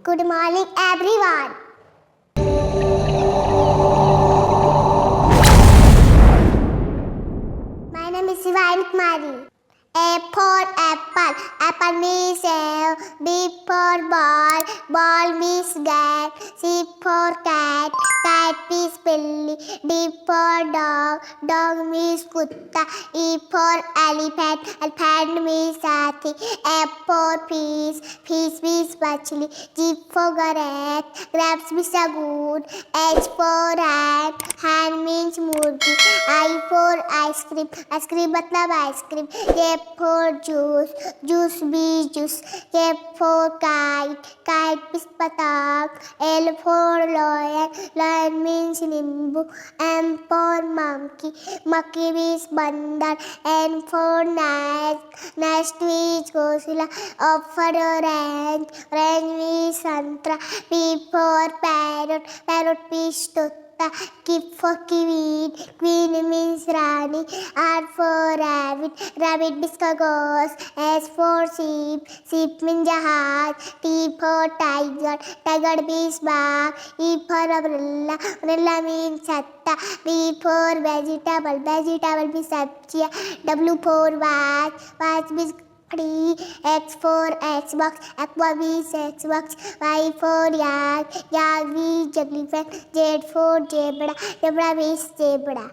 Good morning, everyone. My name is Shivani Kumari. A for apple, apple means sale. B for ball, ball means cat. C for cat, cat means belly. D for dog, dog means kutta. E for elephant, elephant means hathi. F for fish, fish means machli. G for grapes, grapes means sagoon. H for hand, hand means murgi. I for ice cream, ice cream matlab ice cream. J for juice, juice means juice. K for kite, kite means patang. L for lion, lion means nimbu. M for monkey, monkey means bandar. N for nest, nest means ghosila. O for orange, orange means santra. P for parrot, parrot means tota. Q for queen, queen means rani. R for rabbit, rabbit means khagos. S for sheep, sheep means jahaz. T for tiger, tiger means bagh. E for umbrella, umbrella means chhatta. V for vegetable, vegetable means sabjiya. W for watch, watch means X for Xbox, Aqua means Xbox. Y for yak, yak means elephant. Z for zebra, zebra means zebra.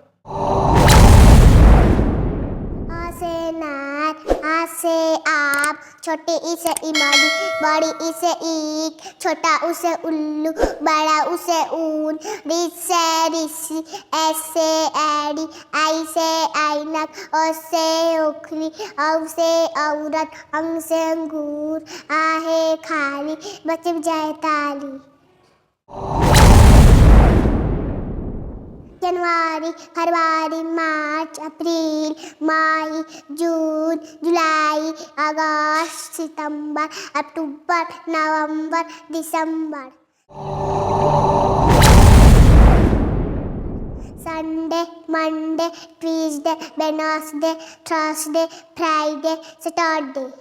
A से नार, आ से आप, छोटे ई से इमली, बड़ी ई से ईख, छोटा ऊ से उल्लू, बड़ा ऊ से ऊन, ऋ से ऋषि, एस से एड़ी, आई से ऐनक, ओ से ओखली, औ से औरत, अंग से अंगूर, आहे खाली, बच जाए ताली. जनवरी, फरवरी, मार्च, अप्रैल, मई, जून, जुलाई, अगस्त, सितंबर, अक्टूबर, नवंबर, दिसंबर. Sunday, Monday, Tuesday, Wednesday, Thursday, Friday, Saturday.